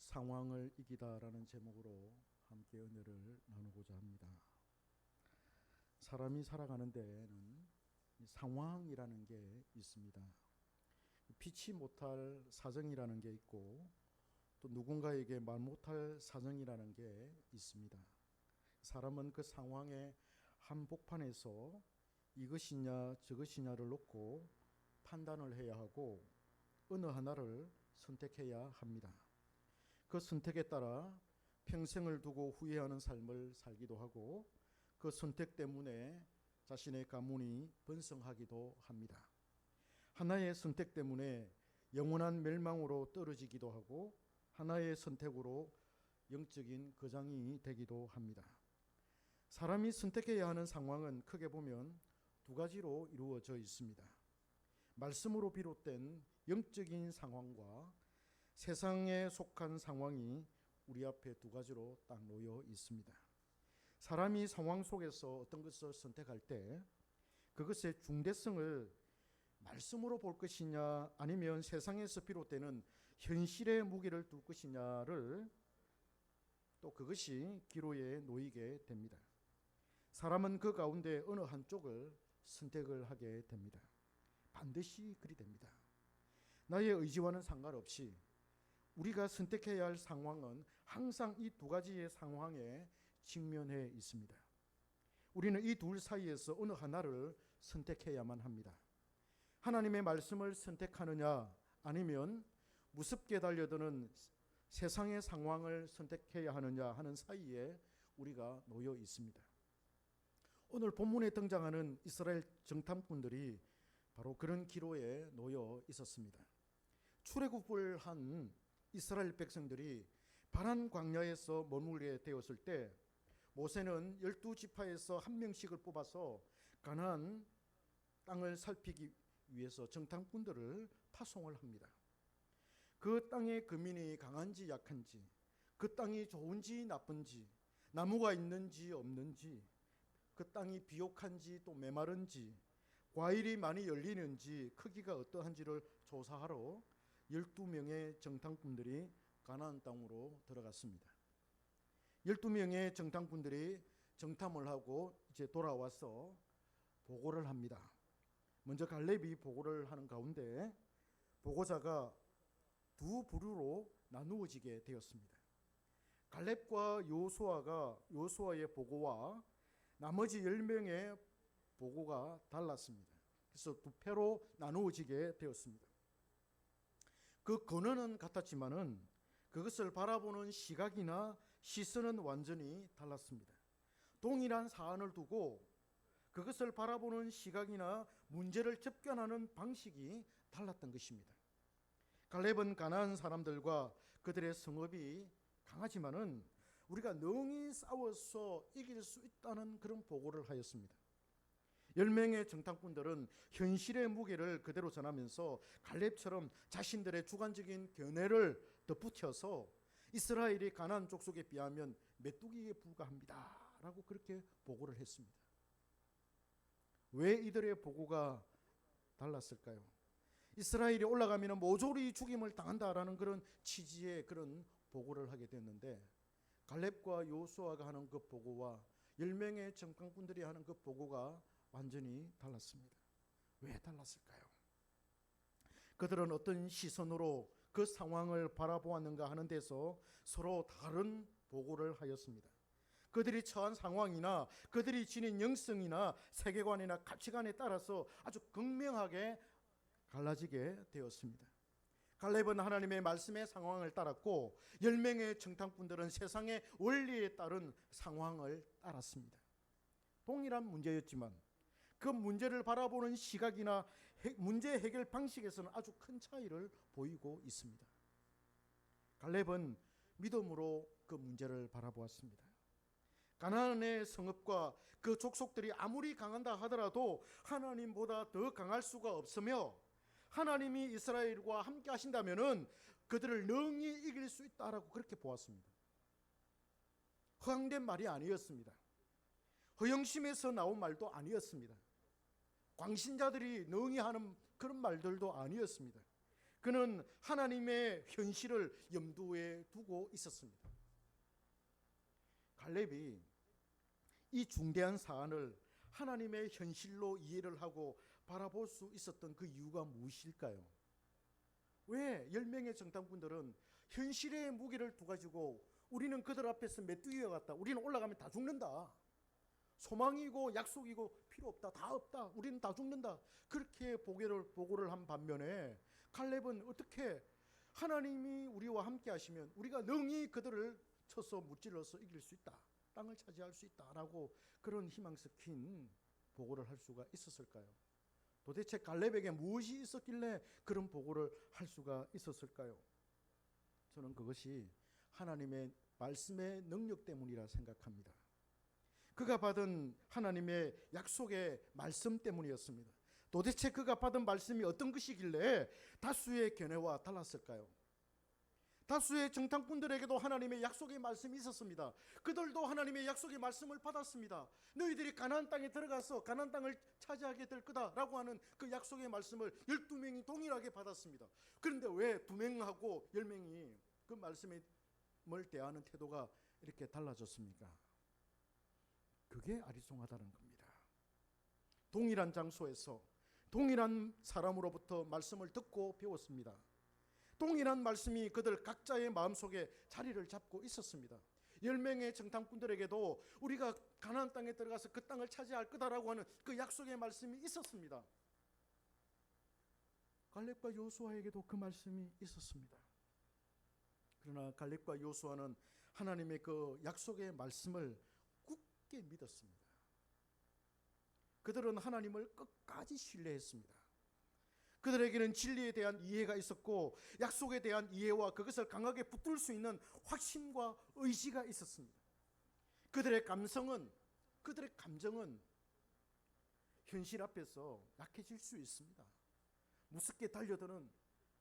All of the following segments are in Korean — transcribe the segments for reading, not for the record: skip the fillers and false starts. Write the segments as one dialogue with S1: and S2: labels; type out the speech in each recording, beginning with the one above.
S1: 상황을 이기다라는 제목으로 함께 은혜를 나누고자 합니다. 사람이 살아가는 데에는 상황이라는 게 있습니다. 피치 못할 사정이라는 게 있고 또 누군가에게 말 못할 사정이라는 게 있습니다. 사람은 그 상황의 한복판에서 이것이냐 저것이냐를 놓고 판단을 해야 하고 어느 하나를 선택해야 합니다. 그 선택에 따라 평생을 두고 후회하는 삶을 살기도 하고 그 선택 때문에 자신의 가문이 번성하기도 합니다. 하나의 선택 때문에 영원한 멸망으로 떨어지기도 하고 하나의 선택으로 영적인 거장이 되기도 합니다. 사람이 선택해야 하는 상황은 크게 보면 두 가지로 이루어져 있습니다. 말씀으로 비롯된 영적인 상황과 세상에 속한 상황이 우리 앞에 두 가지로 딱 놓여 있습니다. 사람이 상황 속에서 어떤 것을 선택할 때 그것의 중대성을 말씀으로 볼 것이냐 아니면 세상에서 비롯되는 현실의 무게를 둘 것이냐를 또 그것이 기로에 놓이게 됩니다. 사람은 그 가운데 어느 한쪽을 선택을 하게 됩니다. 반드시 그리 됩니다. 나의 의지와는 상관없이 우리가 선택해야 할 상황은 항상 이 두 가지의 상황에 직면해 있습니다. 우리는 이 둘 사이에서 어느 하나를 선택해야만 합니다. 하나님의 말씀을 선택하느냐 아니면 무섭게 달려드는 세상의 상황을 선택해야 하느냐 하는 사이에 우리가 놓여 있습니다. 오늘 본문에 등장하는 이스라엘 정탐꾼들이 바로 그런 기로에 놓여 있었습니다. 출애굽을 한 이스라엘 백성들이 바란 광야에서 머물게 되었을 때 모세는 12지파에서 한 명씩을 뽑아서 가나안 땅을 살피기 위해서 정탐꾼들을 파송을 합니다. 그 땅의 거민이 강한지 약한지, 그 땅이 좋은지 나쁜지, 나무가 있는지 없는지, 그 땅이 비옥한지 또 메마른지, 과일이 많이 열리는지 크기가 어떠한지를 조사하러 12명의 정탐꾼들이 가나안 땅으로 들어갔습니다. 12명의 정탐꾼들이 정탐을 하고 이제 돌아와서 보고를 합니다. 먼저 갈렙이 보고를 하는 가운데 보고자가 두 부류로 나누어지게 되었습니다. 갈렙과 요수아의 보고와 나머지 10명의 보고가 달랐습니다. 그래서 두 패로 나누어지게 되었습니다. 그 근원은 같았지만은 그것을 바라보는 시각이나 시선은 완전히 달랐습니다. 동일한 사안을 두고 그것을 바라보는 시각이나 문제를 접견하는 방식이 달랐던 것입니다. 갈렙은 가나안 사람들과 그들의 성읍이 강하지만은 우리가 능히 싸워서 이길 수 있다는 그런 보고를 하였습니다. 10명의 정탐꾼들은 현실의 무게를 그대로 전하면서 갈렙처럼 자신들의 주관적인 견해를 덧붙여서 이스라엘이 가나안 족속에 비하면 메뚜기에 불과합니다 라고 그렇게 보고를 했습니다. 왜 이들의 보고가 달랐을까요? 이스라엘이 올라가면 모조리 죽임을 당한다라는 그런 취지의 그런 보고를 하게 됐는데 갈렙과 요수아가 하는 그 보고와 10명의 정탐꾼들이 하는 그 보고가 완전히 달랐습니다. 왜 달랐을까요? 그들은 어떤 시선으로 그 상황을 바라보았는가 하는 데서 서로 다른 보고를 하였습니다. 그들이 처한 상황이나 그들이 지닌 영성이나 세계관이나 가치관에 따라서 아주 극명하게 갈라지게 되었습니다. 갈렙은 하나님의 말씀의 상황을 따랐고 10명의 정탐꾼들은 세상의 원리에 따른 상황을 따랐습니다. 동일한 문제였지만 그 문제를 바라보는 시각이나 문제 해결 방식에서는 아주 큰 차이를 보이고 있습니다. 갈렙은 믿음으로 그 문제를 바라보았습니다. 가나안의 성읍과 그 족속들이 아무리 강한다 하더라도 하나님보다 더 강할 수가 없으며 하나님이 이스라엘과 함께 하신다면은 그들을 능히 이길 수 있다라고 그렇게 보았습니다. 허황된 말이 아니었습니다. 허영심에서 나온 말도 아니었습니다. 광신자들이 능히 하는 그런 말들도 아니었습니다. 그는 하나님의 현실을 염두에 두고 있었습니다. 갈렙이 이 중대한 사안을 하나님의 현실로 이해를 하고 바라볼 수 있었던 그 이유가 무엇일까요? 왜 10명의 정탐꾼들은 현실의 무게를 두가지고 우리는 그들 앞에서 메뚜기와 같다, 우리는 올라가면 다 죽는다, 소망이고 약속이고 필요 없다, 다 없다, 우리는 다 죽는다, 그렇게 보고를 한 반면에 갈렙은 어떻게 하나님이 우리와 함께 하시면 우리가 능히 그들을 쳐서 무찔러서 이길 수 있다, 땅을 차지할 수 있다라고 그런 희망 섞인 보고를 할 수가 있었을까요? 도대체 갈렙에게 무엇이 있었길래 그런 보고를 할 수가 있었을까요? 저는 그것이 하나님의 말씀의 능력 때문이라 생각합니다. 그가 받은 하나님의 약속의 말씀 때문이었습니다. 도대체 그가 받은 말씀이 어떤 것이길래 다수의 견해와 달랐을까요? 다수의 정탐꾼들에게도 하나님의 약속의 말씀이 있었습니다. 그들도 하나님의 약속의 말씀을 받았습니다. 너희들이 가나안 땅에 들어가서 가나안 땅을 차지하게 될 거다라고 하는 그 약속의 말씀을 12명이 동일하게 받았습니다. 그런데 왜 2명하고 10명이 그 말씀을 대하는 태도가 이렇게 달라졌습니까? 그게 아리송하다는 겁니다. 동일한 장소에서 동일한 사람으로부터 말씀을 듣고 배웠습니다. 동일한 말씀이 그들 각자의 마음속에 자리를 잡고 있었습니다. 10명의 정탐꾼들에게도 우리가 가나안 땅에 들어가서 그 땅을 차지할 거다라고 하는 그 약속의 말씀이 있었습니다. 갈렙과 여호수아에게도 그 말씀이 있었습니다. 그러나 갈렙과 여호수아는 하나님의 그 약속의 말씀을 굳게 믿었습니다. 그들은 하나님을 끝까지 신뢰했습니다. 그들에게는 진리에 대한 이해가 있었고 약속에 대한 이해와 그것을 강하게 붙들 수 있는 확신과 의지가 있었습니다. 그들의 감정은 현실 앞에서 약해질 수 있습니다. 무섭게 달려드는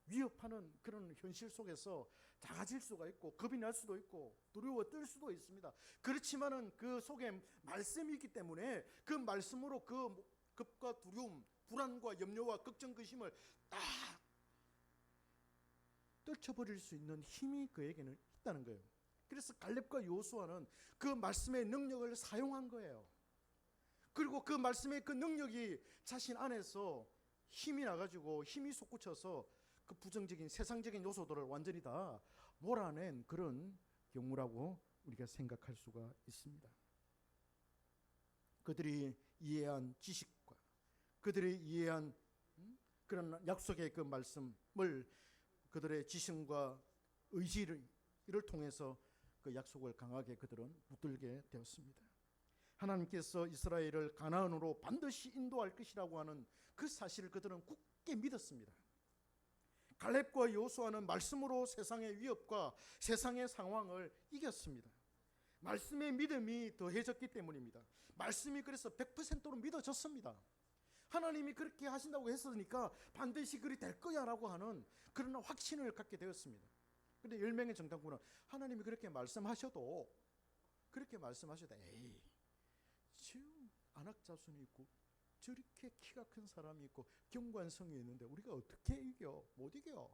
S1: 위협하는 그런 현실 속에서 작아질 수가 있고 겁이 날 수도 있고 두려워 떨 수도 있습니다. 그렇지만은 그 속에 말씀이 있기 때문에 그 말씀으로 그 겁과 두려움, 불안과 염려와 걱정, 근심을 다 떨쳐버릴 수 있는 힘이 그에게는 있다는 거예요. 그래서 갈렙과 여호수아는 그 말씀의 능력을 사용한 거예요. 그리고 그 말씀의 그 능력이 자신 안에서 힘이 나가지고 힘이 솟구쳐서 그 부정적인 세상적인 요소들을 완전히 다 몰아낸 그런 경우라고 우리가 생각할 수가 있습니다. 그들이 이해한 지식과 그들이 이해한 그런 약속의 그 말씀을 그들의 지성과 의지를 통해서 그 약속을 강하게 그들은 붙들게 되었습니다. 하나님께서 이스라엘을 가나안으로 반드시 인도할 것이라고 하는 그 사실을 그들은 굳게 믿었습니다. 갈렙과 여호수아는 말씀으로 세상의 위협과 세상의 상황을 이겼습니다. 말씀의 믿음이 더해졌기 때문입니다. 말씀이 그래서 100%로 믿어졌습니다. 하나님이 그렇게 하신다고 했으니까 반드시 그리 될 거야 라고 하는 그런 확신을 갖게 되었습니다. 그런데 10명의 정탐꾼은 하나님이 그렇게 말씀하셔도 에이, 지금 안악자손이 있고 저렇게 키가 큰 사람이 있고 경관성이 있는데 우리가 어떻게 이겨? 못 이겨.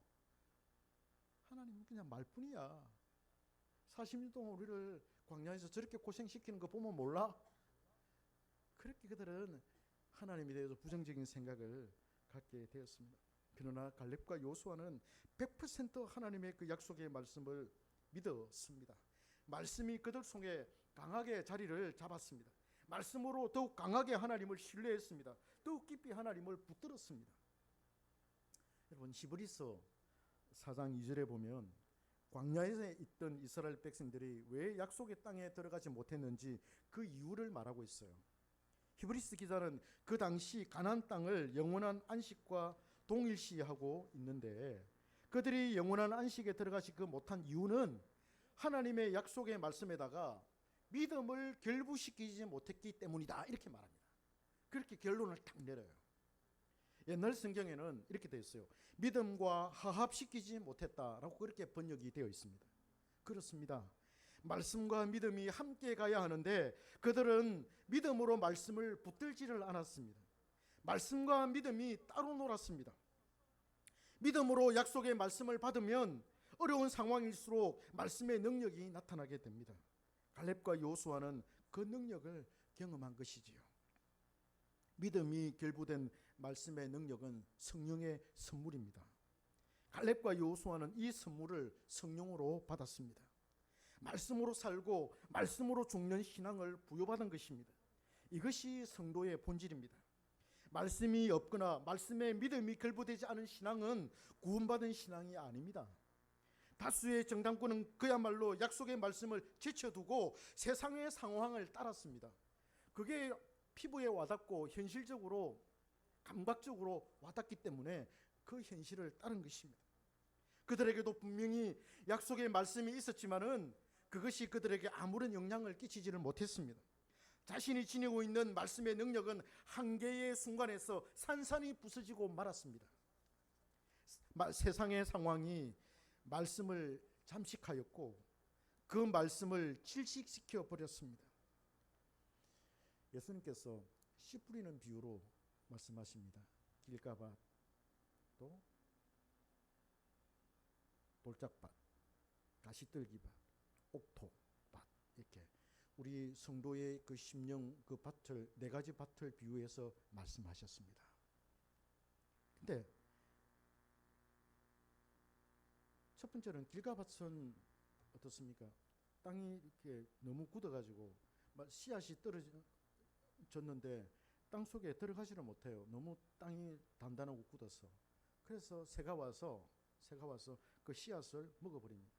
S1: 하나님은 그냥 말뿐이야. 40년 동안 우리를 광야에서 저렇게 고생시키는 거 보면 몰라? 그렇게 그들은 하나님에 대해서 부정적인 생각을 갖게 되었습니다. 그러나 갈렙과 여호수아는 100% 하나님의 그 약속의 말씀을 믿었습니다. 말씀이 그들 속에 강하게 자리를 잡았습니다. 말씀으로 더욱 강하게 하나님을 신뢰했습니다. 더욱 깊이 하나님을 붙들었습니다. 여러분, 히브리서 4장 2절에 보면 광야에 있던 이스라엘 백성들이 왜 약속의 땅에 들어가지 못했는지 그 이유를 말하고 있어요. 히브리서 기자는 그 당시 가나안 땅을 영원한 안식과 동일시하고 있는데 그들이 영원한 안식에 들어가지 못한 이유는 하나님의 약속의 말씀에다가 믿음을 결부시키지 못했기 때문이다, 이렇게 말합니다. 그렇게 결론을 딱 내려요. 옛날 성경에는 이렇게 되어 있어요. 믿음과 화합시키지 못했다라고 그렇게 번역이 되어 있습니다. 그렇습니다. 말씀과 믿음이 함께 가야 하는데 그들은 믿음으로 말씀을 붙들지를 않았습니다. 말씀과 믿음이 따로 놀았습니다. 믿음으로 약속의 말씀을 받으면 어려운 상황일수록 말씀의 능력이 나타나게 됩니다. 갈렙과 여호수아는 그 능력을 경험한 것이지요. 믿음이 결부된 말씀의 능력은 성령의 선물입니다. 갈렙과 여호수아는 이 선물을 성령으로 받았습니다. 말씀으로 살고 말씀으로 죽는 신앙을 부여받은 것입니다. 이것이 성도의 본질입니다. 말씀이 없거나 말씀에 믿음이 결부되지 않은 신앙은 구원받은 신앙이 아닙니다. 다수의 정당권은 그야말로 약속의 말씀을 제쳐두고 세상의 상황을 따랐습니다. 그게 피부에 와닿고 현실적으로 감각적으로 와닿기 때문에 그 현실을 따른 것입니다. 그들에게도 분명히 약속의 말씀이 있었지만은 그것이 그들에게 아무런 영향을 끼치지를 못했습니다. 자신이 지니고 있는 말씀의 능력은 한계의 순간에서 산산이 부서지고 말았습니다. 세상의 상황이 말씀을 잠식하였고 그 말씀을 질식시켜 버렸습니다. 예수님께서 씨 뿌리는 비유로 말씀하십니다. 길가밭, 또 돌짝밭, 가시떨기밭, 옥토밭, 이렇게 우리 성도의 그 심령 그 밭을 네 가지 밭을 비유해서 말씀하셨습니다. 근데 첫 번째는 길가밭은 어떻습니까? 땅이 이렇게 너무 굳어가지고 씨앗이 떨어졌는데 땅 속에 들어가지를 못해요. 너무 땅이 단단하고 굳어서. 그래서 새가 와서 그 씨앗을 먹어버립니다.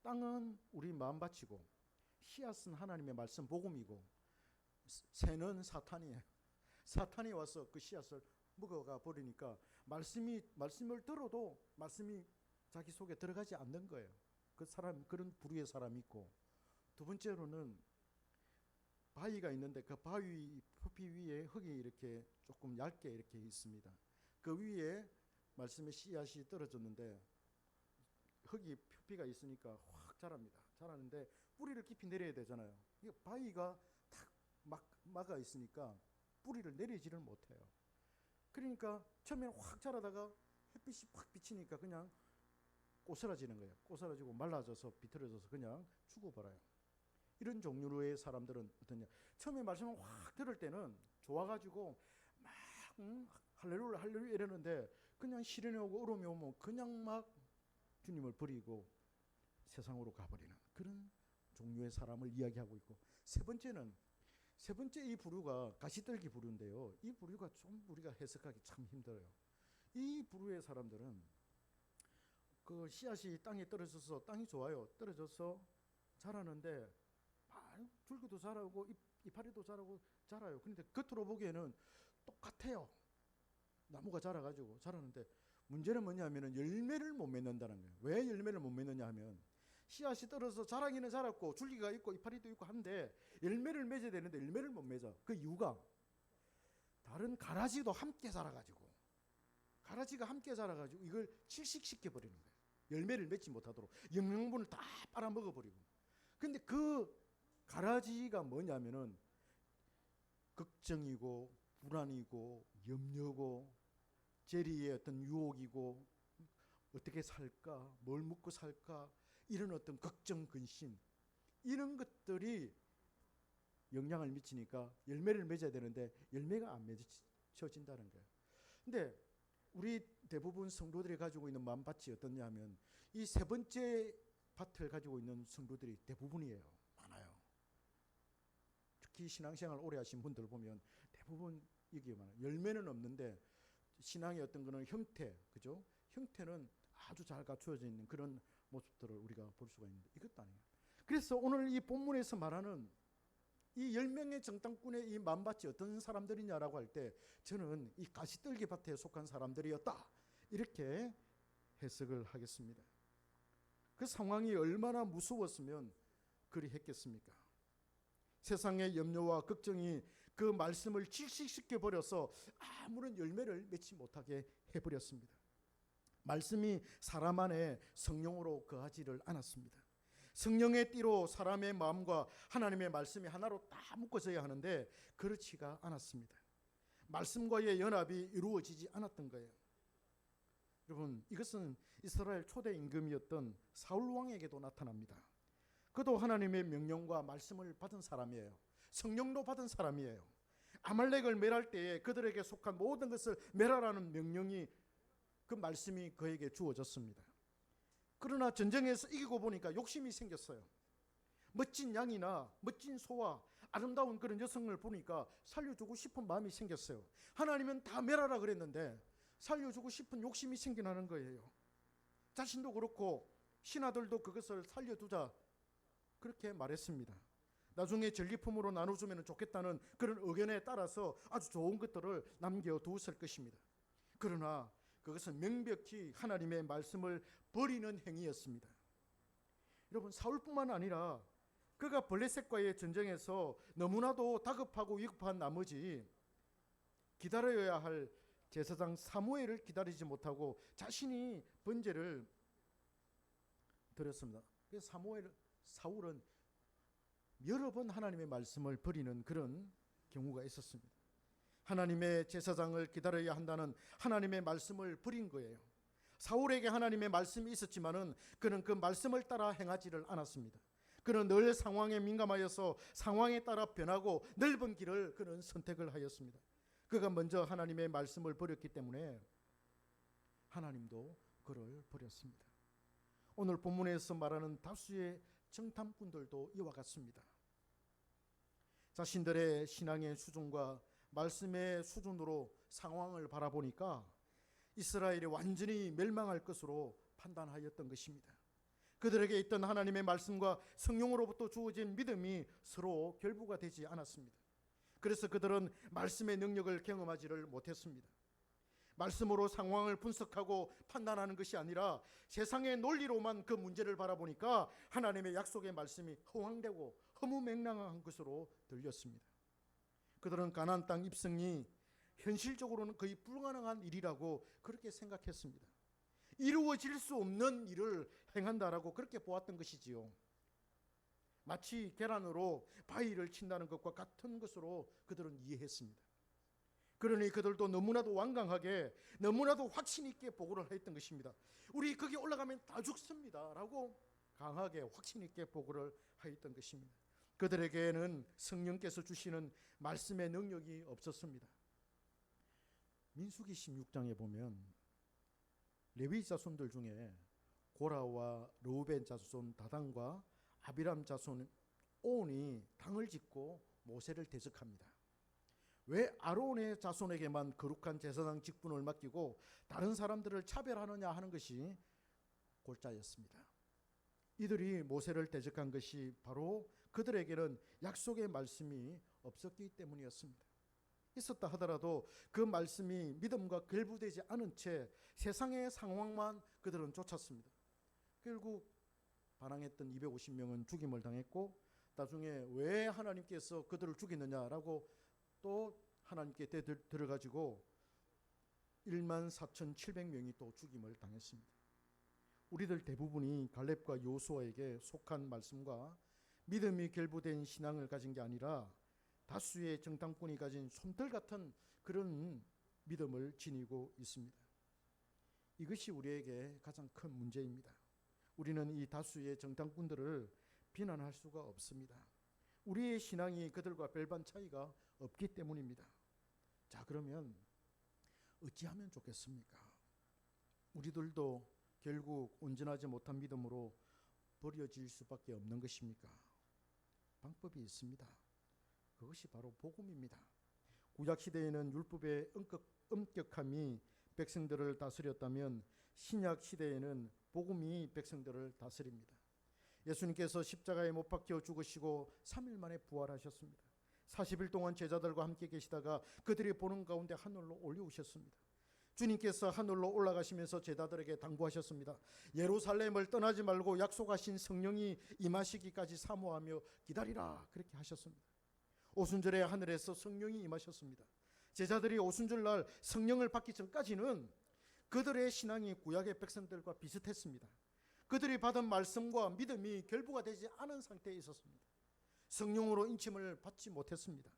S1: 땅은 우리 마음밭이고 씨앗은 하나님의 말씀 복음이고 새는 사탄이에요. 사탄이 와서 그 씨앗을 먹어가 버리니까 말씀을 들어도 말씀이 자기 속에 들어가지 않는 거예요. 그런 부류의 사람이 있고, 두 번째로는 바위가 있는데 그 바위 표피 위에 흙이 이렇게 조금 얇게 이렇게 있습니다. 그 위에 말씀의 씨앗이 떨어졌는데 흙이 표피가 있으니까 확 자랍니다. 자라는데 뿌리를 깊이 내려야 되잖아요. 이게 바위가 탁 막아 있으니까 뿌리를 내리지를 못해요. 그러니까 처음에 확 자라다가 햇빛이 확 비치니까 그냥 꼬스라지는 거예요. 꼬스라지고 말라져서 비틀어져서 그냥 죽어버려요. 이런 종류의 사람들은 어떠냐? 처음에 말씀을 확 들을 때는 좋아가지고 막 할렐루야 할렐루야 이러는데 그냥 시련이 오고 어려움이 오면 그냥 막 주님을 버리고 세상으로 가버리는 그런 종류의 사람을 이야기하고 있고, 세 번째 이 부류가 가시떨기 부류인데요. 이 부류가 좀 우리가 해석하기 참 힘들어요. 이 부류의 사람들은 그 씨앗이 땅에 떨어져서 땅이 좋아요. 떨어져서 자라는데 줄기도 자라고 이파리도 자라고 자라요. 그런데 겉으로 보기에는 똑같아요. 나무가 자라가지고 자라는데 문제는 뭐냐면은 열매를 못 맺는다는 거예요. 왜 열매를 못 맺느냐 하면 씨앗이 떨어져서 자라기는 자랐고 줄기가 있고 이파리도 있고 한데 열매를 맺어야 되는데 열매를 못 맺어. 그 이유가 다른 가라지도 함께 자라가지고 이걸 질식시켜 버리는 거예요. 열매를 맺지 못하도록 영양분을 다 빨아먹어 버리고. 근데 그 가라지가 뭐냐면은 걱정이고 불안이고 염려고 재리의 어떤 유혹이고 어떻게 살까, 뭘 먹고 살까, 이런 어떤 걱정, 근심, 이런 것들이 영향을 미치니까 열매를 맺어야 되는데 열매가 안 맺혀진다는 거예요. 근데 우리 대부분 성도들이 가지고 있는 마음밭이 어떻냐 하면 이 세 번째 밭을 가지고 있는 성도들이 대부분이에요. 많아요. 특히 신앙생활 오래 하신 분들 보면 대부분 이게 많아요. 열매는 없는데 신앙의 어떤 거는 형태, 그죠? 형태는 아주 잘 갖추어져 있는 그런 모습들을 우리가 볼 수가 있는데 이것도 아니에요. 그래서 오늘 이 본문에서 말하는 이 10명의 정탐꾼의 이 마음밭이 어떤 사람들이냐라고 할 때 저는 이 가시떨기 밭에 속한 사람들이었다, 이렇게 해석을 하겠습니다. 그 상황이 얼마나 무서웠으면 그리 했겠습니까? 세상의 염려와 걱정이 그 말씀을 질식시켜 버려서 아무런 열매를 맺지 못하게 해버렸습니다. 말씀이 사람 안에 성령으로 거하지를 않았습니다. 성령의 띠로 사람의 마음과 하나님의 말씀이 하나로 다 묶어져야 하는데 그렇지가 않았습니다. 말씀과의 연합이 이루어지지 않았던 거예요. 여러분, 이것은 이스라엘 초대 임금이었던 사울 왕에게도 나타납니다. 그도 하나님의 명령과 말씀을 받은 사람이에요. 성령도 받은 사람이에요. 아말렉을 멸할 때에 그들에게 속한 모든 것을 멸하라는 명령이, 그 말씀이 그에게 주어졌습니다. 그러나 전쟁에서 이기고 보니까 욕심이 생겼어요. 멋진 양이나 멋진 소와 아름다운 그런 여성을 보니까 살려주고 싶은 마음이 생겼어요. 하나님은 다 멸하라 그랬는데 살려주고 싶은 욕심이 생겨나는 거예요. 자신도 그렇고 신하들도 그것을 살려두자 그렇게 말했습니다. 나중에 전리품으로 나눠주면 좋겠다는 그런 의견에 따라서 아주 좋은 것들을 남겨두었을 것입니다. 그러나 그것은 명백히 하나님의 말씀을 버리는 행위였습니다. 여러분, 사울뿐만 아니라 그가 블레셋과의 전쟁에서 너무나도 다급하고 위급한 나머지 기다려야 할 제사장 사무엘을 기다리지 못하고 자신이 번제를 드렸습니다. 그래서 사울은 여러 번 하나님의 말씀을 버리는 그런 경우가 있었습니다. 하나님의 제사장을 기다려야 한다는 하나님의 말씀을 버린 거예요. 사울에게 하나님의 말씀이 있었지만은 그는 그 말씀을 따라 행하지를 않았습니다. 그는 늘 상황에 민감하여서 상황에 따라 변하고 넓은 길을 그는 선택을 하였습니다. 그가 먼저 하나님의 말씀을 버렸기 때문에 하나님도 그를 버렸습니다. 오늘 본문에서 말하는 다수의 정탐꾼들도 이와 같습니다. 자신들의 신앙의 수준과 말씀의 수준으로 상황을 바라보니까 이스라엘이 완전히 멸망할 것으로 판단하였던 것입니다. 그들에게 있던 하나님의 말씀과 성령으로부터 주어진 믿음이 서로 결부가 되지 않았습니다. 그래서 그들은 말씀의 능력을 경험하지를 못했습니다. 말씀으로 상황을 분석하고 판단하는 것이 아니라 세상의 논리로만 그 문제를 바라보니까 하나님의 약속의 말씀이 허황되고 허무맹랑한 것으로 들렸습니다. 그들은 가나안 땅 입성이 현실적으로는 거의 불가능한 일이라고 그렇게 생각했습니다. 이루어질 수 없는 일을 행한다라고 그렇게 보았던 것이지요. 마치 계란으로 바위를 친다는 것과 같은 것으로 그들은 이해했습니다. 그러니 그들도 너무나도 완강하게 너무나도 확신 있게 보고를 했던 것입니다. 우리 거기 올라가면 다 죽습니다 라고 강하게 확신 있게 보고를 하였던 것입니다. 그들에게는 성령께서 주시는 말씀의 능력이 없었습니다. 민수기 16장에 보면 레위 자손들 중에 고라와 르우벤 자손 다단과 아비람 자손 온이 당을 짓고 모세를 대적합니다. 왜 아론의 자손에게만 거룩한 제사장 직분을 맡기고 다른 사람들을 차별하느냐 하는 것이 골자였습니다. 이들이 모세를 대적한 것이 바로 그들에게는 약속의 말씀이 없었기 때문이었습니다. 있었다 하더라도 그 말씀이 믿음과 결부되지 않은 채 세상의 상황만 그들은 쫓았습니다. 결국 반항했던 250명은 죽임을 당했고 나중에 왜 하나님께서 그들을 죽이느냐라고 또 하나님께 들어가지고 14,700명이 또 죽임을 당했습니다. 우리들 대부분이 갈렙과 여호수아에게 속한 말씀과 믿음이 결부된 신앙을 가진 게 아니라 다수의 정탐꾼이 가진 솜털 같은 그런 믿음을 지니고 있습니다. 이것이 우리에게 가장 큰 문제입니다. 우리는 이 다수의 정탐꾼들을 비난할 수가 없습니다. 우리의 신앙이 그들과 별반 차이가 없기 때문입니다. 자, 그러면 어찌하면 좋겠습니까? 우리들도 결국 온전하지 못한 믿음으로 버려질 수밖에 없는 것입니까? 방법이 있습니다. 그것이 바로 복음입니다. 구약 시대에는 율법의 엄격함이 백성들을 다스렸다면 신약 시대에는 복음이 백성들을 다스립니다. 예수님께서 십자가에 못 박혀 죽으시고 3일 만에 부활하셨습니다. 40일 동안 제자들과 함께 계시다가 그들이 보는 가운데 하늘로 올려오셨습니다. 주님께서 하늘로 올라가시면서 제자들에게 당부하셨습니다. 예루살렘을 떠나지 말고 약속하신 성령이 임하시기까지 사모하며 기다리라, 그렇게 하셨습니다. 오순절에 하늘에서 성령이 임하셨습니다. 제자들이 오순절날 성령을 받기 전까지는 그들의 신앙이 구약의 백성들과 비슷했습니다. 그들이 받은 말씀과 믿음이 결부가 되지 않은 상태에 있었습니다. 성령으로 인침을 받지 못했습니다.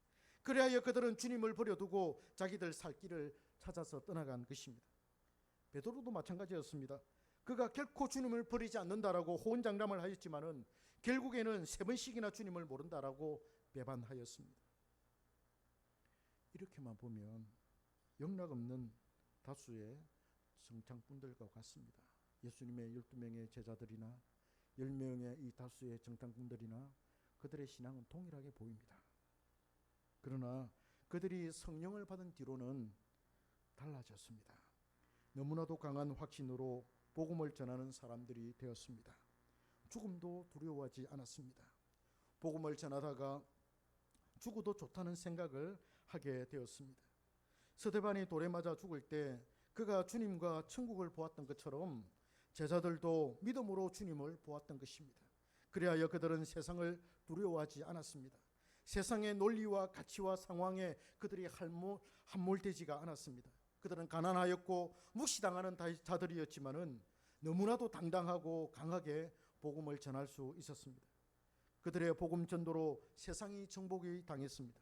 S1: 그래야 그들은 주님을 버려두고 자기들 살 길을 찾아서 떠나간 것입니다. 베드로도 마찬가지였습니다. 그가 결코 주님을 버리지 않는다라고 호언장담을 하였지만은 결국에는 3번씩이나 주님을 모른다라고 배반하였습니다. 이렇게만 보면 영락없는 다수의 정탐꾼들과 같습니다. 예수님의 12명의 제자들이나 10명의 이 다수의 정탐꾼들이나 그들의 신앙은 동일하게 보입니다. 그러나 그들이 성령을 받은 뒤로는 달라졌습니다. 너무나도 강한 확신으로 복음을 전하는 사람들이 되었습니다. 죽음도 두려워하지 않았습니다. 복음을 전하다가 죽어도 좋다는 생각을 하게 되었습니다. 스데반이 돌에 맞아 죽을 때 그가 주님과 천국을 보았던 것처럼 제자들도 믿음으로 주님을 보았던 것입니다. 그리하여 그들은 세상을 두려워하지 않았습니다. 세상의 논리와 가치와 상황에 그들이 함몰되지가 않았습니다. 그들은 가난하였고 무시당하는 자들이었지만은 너무나도 당당하고 강하게 복음을 전할 수 있었습니다. 그들의 복음 전도로 세상이 정복이 당했습니다.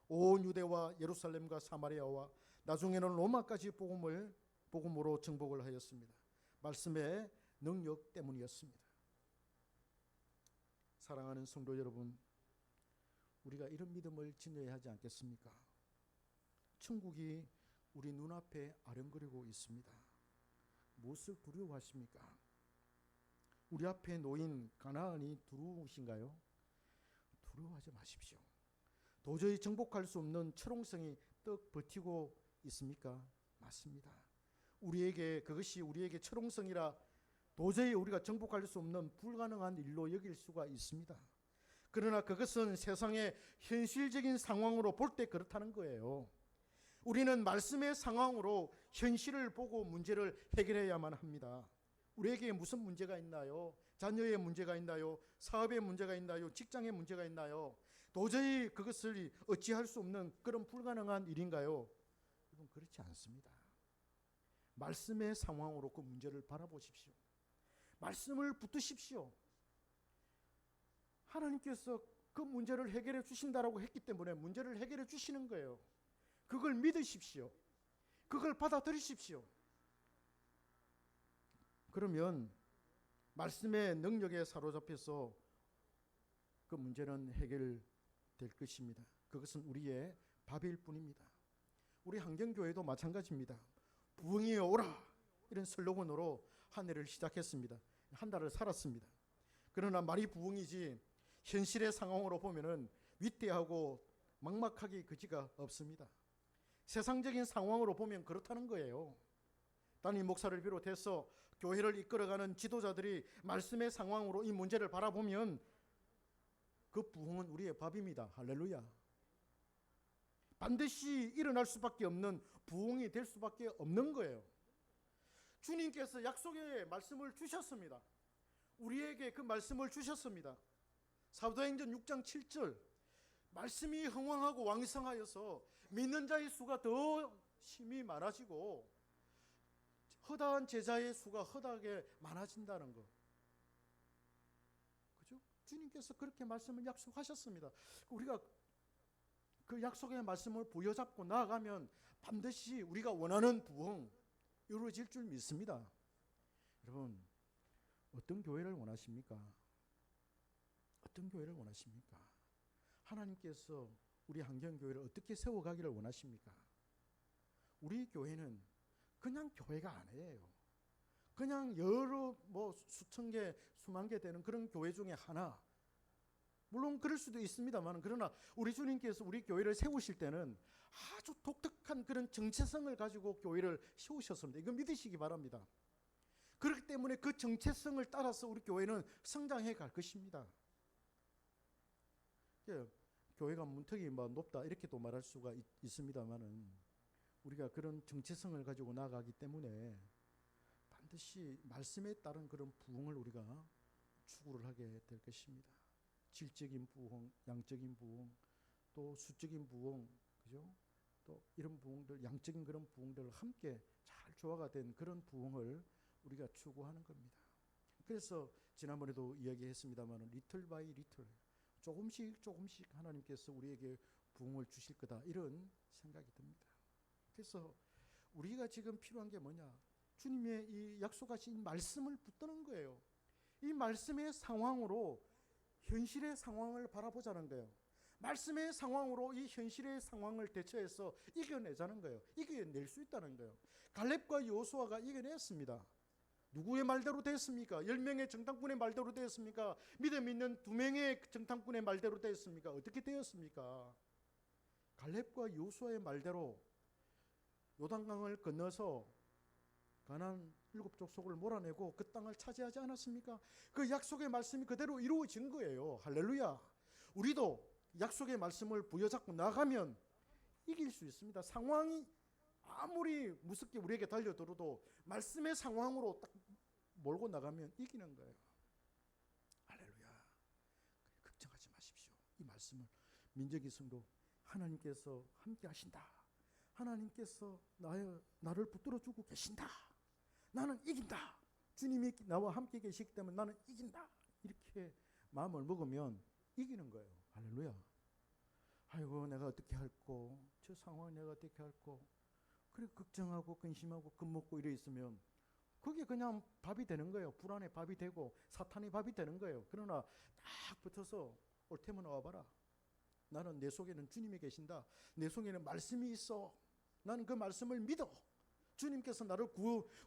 S1: 온 유대와 예루살렘과 사마리아와 나중에는 로마까지 복음으로 정복을 하였습니다. 말씀의 능력 때문이었습니다. 사랑하는 성도 여러분, 우리가 이런 믿음을 지녀야 하지 않겠습니까? 천국이 우리 눈앞에 아른거리고 있습니다. 무엇을 두려워하십니까? 우리 앞에 놓인 가나안이 두려우신가요? 두려워하지 마십시오. 도저히 정복할 수 없는 철옹성이 떡 버티고 있습니까? 맞습니다. 그것이 우리에게 철옹성이라 도저히 우리가 정복할 수 없는 불가능한 일로 여길 수가 있습니다. 그러나 그것은 세상의 현실적인 상황으로 볼 때 그렇다는 거예요. 우리는 말씀의 상황으로 현실을 보고 문제를 해결해야만 합니다. 우리에게 무슨 문제가 있나요? 자녀의 문제가 있나요? 사업의 문제가 있나요? 직장의 문제가 있나요? 도저히 그것을 어찌할 수 없는 그런 불가능한 일인가요? 여러분, 그렇지 않습니다. 말씀의 상황으로 그 문제를 바라보십시오. 말씀을 붙드십시오. 하나님께서 그 문제를 해결해 주신다라고 했기 때문에 문제를 해결해 주시는 거예요. 그걸 믿으십시오. 그걸 받아들이십시오. 그러면 말씀의 능력에 사로잡혀서 그 문제는 해결될 것입니다. 그것은 우리의 밥일 뿐입니다. 우리 한경교회도 마찬가지입니다. 부흥이 오라 이런 슬로건으로 한 해를 시작했습니다. 한 달을 살았습니다. 그러나 말이 부흥이지 현실의 상황으로 보면은 위태하고 막막하기 그지가 없습니다. 세상적인 상황으로 보면 그렇다는 거예요. 담임 목사를 비롯해서 교회를 이끌어가는 지도자들이 말씀의 상황으로 이 문제를 바라보면 그 부흥은 우리의 밥입니다. 할렐루야. 반드시 일어날 수밖에 없는 부흥이 될 수밖에 없는 거예요. 주님께서 약속의 말씀을 주셨습니다. 우리에게 그 말씀을 주셨습니다. 사도행전 6장 7절 말씀이 흥왕하고 왕성하여서 믿는 자의 수가 더 심히 많아지고 허다한 제자의 수가 허다하게 많아진다는 거. 그죠? 주님께서 그렇게 말씀을 약속하셨습니다. 우리가 그 약속의 말씀을 부여잡고 나아가면 반드시 우리가 원하는 부흥 이루어질 줄 믿습니다. 여러분, 어떤 교회를 원하십니까? 어떤 교회를 원하십니까? 하나님께서 우리 한경교회를 어떻게 세워가기를 원하십니까? 우리 교회는 그냥 교회가 아니에요. 그냥 여러 수천 개, 수만 개 되는 그런 교회 중에 하나. 물론 그럴 수도 있습니다만, 그러나 우리 주님께서 우리 교회를 세우실 때는 아주 독특한 그런 정체성을 가지고 교회를 세우셨습니다. 이거 믿으시기 바랍니다. 그렇기 때문에 그 정체성을 따라서 우리 교회는 성장해 갈 것입니다. 교회가 문턱이 높다 이렇게도 말할 수가 있습니다만은 우리가 그런 정체성을 가지고 나아가기 때문에 반드시 말씀에 따른 그런 부흥을 우리가 추구를 하게 될 것입니다. 질적인 부흥, 양적인 부흥, 또 수적인 부흥, 그죠? 또 이런 부흥들, 양적인 그런 부흥들을 함께 잘 조화가 된 그런 부흥을 우리가 추구하는 겁니다. 그래서 지난번에도 이야기했습니다만 리틀 바이 리틀 조금씩 하나님께서 우리에게 부흥을 주실 거다 이런 생각이 듭니다. 그래서 우리가 지금 필요한 게 뭐냐? 주님의 이 약속하신 말씀을 붙드는 거예요. 이 말씀의 상황으로 현실의 상황을 바라보자는 거예요. 말씀의 상황으로 이 현실의 상황을 대처해서 이겨내자는 거예요. 이겨낼 수 있다는 거예요. 갈렙과 여호수아가 이겨냈습니다. 누구의 말대로 됐습니까? 10명의 정탐꾼의 말대로 됐습니까? 믿음 있는 2명의 정탐꾼의 말대로 됐습니까? 어떻게 되었습니까? 갈렙과 여호수아의 말대로 요단강을 건너서 가나안 7족속을 몰아내고 그 땅을 차지하지 않았습니까? 그 약속의 말씀이 그대로 이루어진 거예요. 할렐루야. 우리도 약속의 말씀을 부여잡고 나가면 이길 수 있습니다. 상황이 아무리 무섭게 우리에게 달려들어도 말씀의 상황으로 딱 몰고 나가면 이기는 거예요. 할렐루야. 걱정하지 마십시오. 이 말씀을 민족의 성도 하나님께서 함께 하신다. 하나님께서 나를 붙들어 주고 계신다. 나는 이긴다. 주님이 나와 함께 계시기 때문에 나는 이긴다. 이렇게 마음을 먹으면 이기는 거예요. 할렐루야. 아이고 내가 어떻게 할꼬, 저 상황 내가 어떻게 할꼬, 그래 걱정하고 근심하고 겁먹고 이래 있으면 그게 그냥 밥이 되는 거예요. 불안의 밥이 되고 사탄의 밥이 되는 거예요. 그러나 딱 붙어서 올 테면 와봐라. 나는 내 속에는 주님이 계신다. 내 속에는 말씀이 있어. 나는 그 말씀을 믿어. 주님께서 나를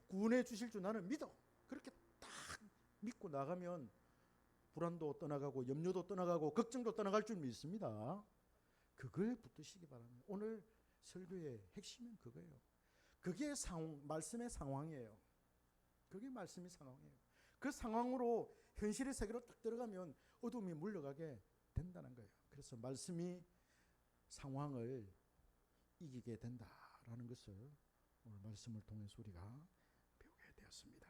S1: 구원해 주실 줄 나는 믿어. 그렇게 딱 믿고 나가면 불안도 떠나가고 염려도 떠나가고 걱정도 떠나갈 줄 믿습니다. 그걸 붙드시기 바랍니다. 오늘 설교의 핵심은 그거예요. 그게 말씀의 상황이에요. 그게 말씀의 상황이에요. 그 상황으로 현실의 세계로 딱 들어가면 어둠이 물러가게 된다는 거예요. 그래서 말씀이 상황을 이기게 된다라는 것을 오늘 말씀을 통해서 우리가 배우게 되었습니다.